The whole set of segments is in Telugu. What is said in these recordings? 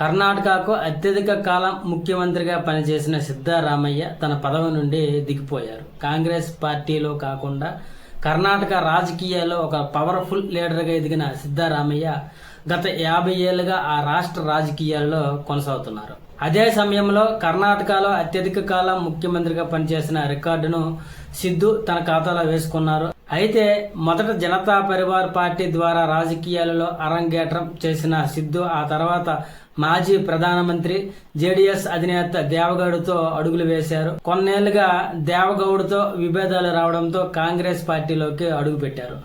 కర్ణాటకకు అత్యధిక కాలం ముఖ్యమంత్రిగా పనిచేసిన సిద్ధరామయ్య తన పదవి నుండి దిగిపోయారు. కాంగ్రెస్ పార్టీలో కాకుండా కర్ణాటక రాజకీయాల్లో ఒక పవర్ఫుల్ లీడర్గా ఎదిగిన సిద్ధరామయ్య గత 50 ఏళ్లుగా ఆ రాష్ట్ర రాజకీయాల్లో కొనసాగుతున్నారు. అదే సమయంలో కర్ణాటకలో అత్యధిక కాలం ముఖ్యమంత్రిగా పనిచేసిన రికార్డును సిద్ధు తన ఖాతాలో వేసుకున్నారు. అయితే మొదట జనతా పరివార్ పార్టీ ద్వారా రాజకీయాలలో అరంగేట్రం చేసిన సిద్ధు ఆ తర్వాత మాజీ ప్రధానమంత్రి జేడీఎస్ అధినేత దేవగౌడతో అడుగులు వేశారు. కొన్నేళ్లుగా దేవగౌడతో విభేదాలు రావడంతో కాంగ్రెస్ పార్టీలోకి అడుగుపెట్టారు.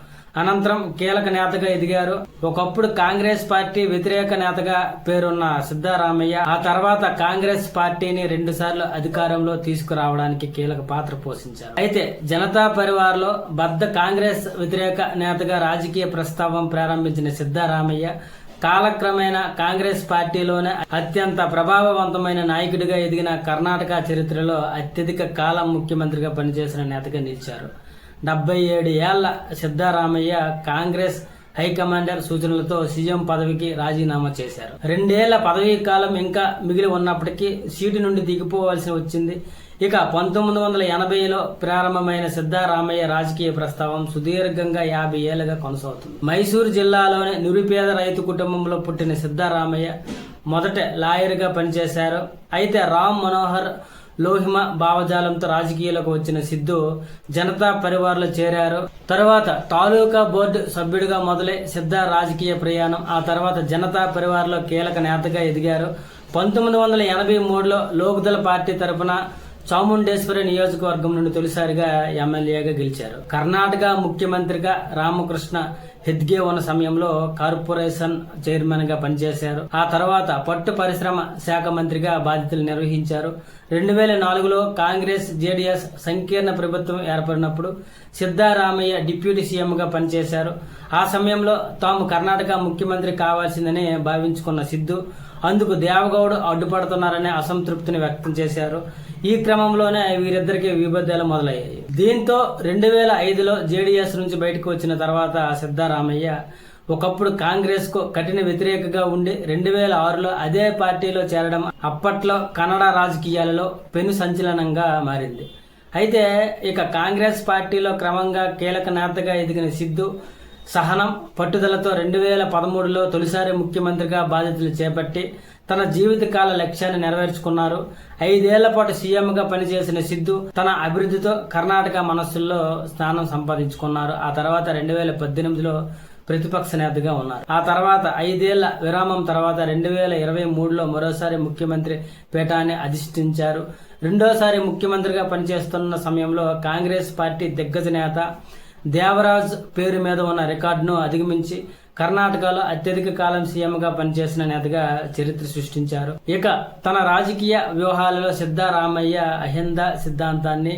అనంతరం కీలక నేతగా ఎదిగారు. ఒకప్పుడు కాంగ్రెస్ పార్టీ వ్యతిరేక నేతగా పేరున్న సిద్ధరామయ్య ఆ తర్వాత కాంగ్రెస్ పార్టీని 2 సార్లు అధికారంలో తీసుకురావడానికి కీలక పాత్ర పోషించారు. అయితే జనతా పరివార్ లో బద్ద కాంగ్రెస్ వ్యతిరేక నేతగా రాజకీయ ప్రస్తావం ప్రారంభించిన సిద్ధరామయ్య కాలక్రమేణా కాంగ్రెస్ పార్టీలోనే అత్యంత ప్రభావవంతమైన నాయకుడిగా ఎదిగిన కర్ణాటక చరిత్రలో అత్యధిక కాలం ముఖ్యమంత్రిగా పనిచేసిన నేతగా నిలిచారు. 77 ఏళ్ల సిద్ధరామయ్య కాంగ్రెస్ హైకమాండర్ సూచనలతో సీఎం పదవికి రాజీనామా చేశారు. 2 ఏళ్ల పదవీ కాలం ఇంకా మిగిలి ఉన్నప్పటికీ సీటు నుండి దిగిపోవాల్సి వచ్చింది. ఇక 1980లో ప్రారంభమైన సిద్ధరామయ్య రాజకీయ ప్రస్తావం సుదీర్ఘంగా 50 ఏళ్లుగా కొనసాగుతుంది. మైసూరు జిల్లాలోని నిరుపేద రైతు కుటుంబంలో పుట్టిన సిద్ధరామయ్య మొదట లాయర్గా పనిచేశారు. అయితే రామ్ మనోహర్ లోహిమా భావజాలంతో రాజకీయాలకు వచ్చిన సిద్ధు జనతా పరివార్లో చేరారు. తరువాత తాలూకా బోర్డు సభ్యుడిగా మొదలై సిద్ధ రాజకీయ ప్రయాణం. ఆ తర్వాత జనతా పరివార్లో కీలక నేతగా ఎదిగారు. 1983లో లోక్దళ పార్టీ తరఫున చాముండేశ్వరి నియోజకవర్గం నుండి తొలిసారిగా ఎమ్మెల్యేగా గెలిచారు. కర్ణాటక ముఖ్యమంత్రిగా రామకృష్ణ హెగ్డే ఉన్న సమయంలో కార్పొరేషన్ చైర్మన్ గా పనిచేశారు. ఆ తర్వాత పట్టు పరిశ్రమ శాఖ మంత్రిగా బాధ్యతలు నిర్వహించారు. 2004లో కాంగ్రెస్ జేడీఎస్ సంకీర్ణ ప్రభుత్వం ఏర్పడినప్పుడు సిద్ధరామయ్య డిప్యూటీ సీఎంగా పనిచేశారు. ఆ సమయంలో తాము కర్ణాటక ముఖ్యమంత్రి కావాల్సిందని భావించుకున్న సిద్ధు అందుకు దేవగౌడ్ అడ్డుపడుతున్నారనే అసంతృప్తిని వ్యక్తం చేశారు. ఈ క్రమంలోనే వీరిద్దరికి విభేదాలు మొదలయ్యాయి. దీంతో 2005లో జేడీఎస్ నుంచి బయటకు వచ్చిన తర్వాత సిద్ధరామయ్య ఒకప్పుడు కాంగ్రెస్ కు కఠిన వ్యతిరేకగా ఉండి 2006లో అదే పార్టీలో చేరడం అప్పట్లో కన్నడ రాజకీయాలలో పెను సంచలనంగా మారింది. అయితే ఇక కాంగ్రెస్ పార్టీలో క్రమంగా కీలక నేతగా ఎదిగిన సిద్ధు సహనం పట్టుదలతో 2013లో తొలిసారి ముఖ్యమంత్రిగా బాధ్యతలు చేపట్టి తన జీవితకాల లక్ష్యాన్ని నెరవేర్చుకున్నారు. 5 ఏళ్ల పాటు సీఎంగా పనిచేసిన సిద్ధు తన అభివృద్ధితో కర్ణాటక మనస్సుల్లో స్థానం సంపాదించుకున్నారు. ఆ తర్వాత 2018లో ప్రతిపక్ష నేతగా ఉన్నారు. ఆ తర్వాత 5 ఏళ్ల విరామం తర్వాత 2023లో మరోసారి ముఖ్యమంత్రి పీఠాన్ని అధిష్ఠించారు. రెండోసారి ముఖ్యమంత్రిగా పనిచేస్తున్న సమయంలో కాంగ్రెస్ పార్టీ దిగ్గజ నేత దేవరాజ్ పేరు మీద ఉన్న రికార్డును అధిగమించి కర్ణాటకలో అత్యధిక కాలం సీఎంగా పనిచేసిన నేతగా చరిత్ర సృష్టించారు. ఇక తన రాజకీయ వ్యూహాలలో సిద్ధరామయ్య అహింద సిద్ధాంతాన్ని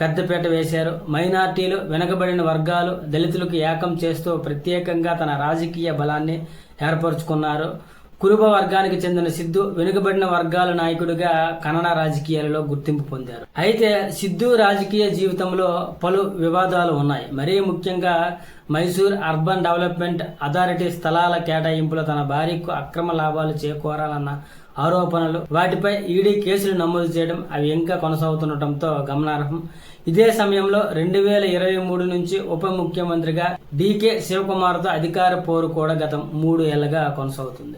పెద్దపీట వేశారు. మైనార్టీలు, వెనుకబడిన వర్గాలు, దళితులకు ఏకం చేస్తూ ప్రత్యేకంగా తన రాజకీయ బలాన్ని ఏర్పరచుకున్నారు. కురుబ వర్గానికి చెందిన సిద్ధు వెనుకబడిన వర్గాల నాయకుడిగా కన్నడ రాజకీయాలలో గుర్తింపు పొందారు. అయితే సిద్ధు రాజకీయ జీవితంలో పలు వివాదాలు ఉన్నాయి. మరీ ముఖ్యంగా మైసూర్ అర్బన్ డెవలప్మెంట్ అథారిటీ స్థలాల కేటాయింపులో తన భార్యకు అక్రమ లాభాలు చేకూరాలన్న ఆరోపణలు, వాటిపై ఈడీ కేసులు నమోదు చేయడం అవి ఇంకా కొనసాగుతుండటంతో గమనార్హం. ఇదే సమయంలో 2023 నుంచి ఉప ముఖ్యమంత్రిగా డీకే శివకుమార్తో అధికార పోరు కూడా గత 3 ఏళ్లుగా కొనసాగుతుంది.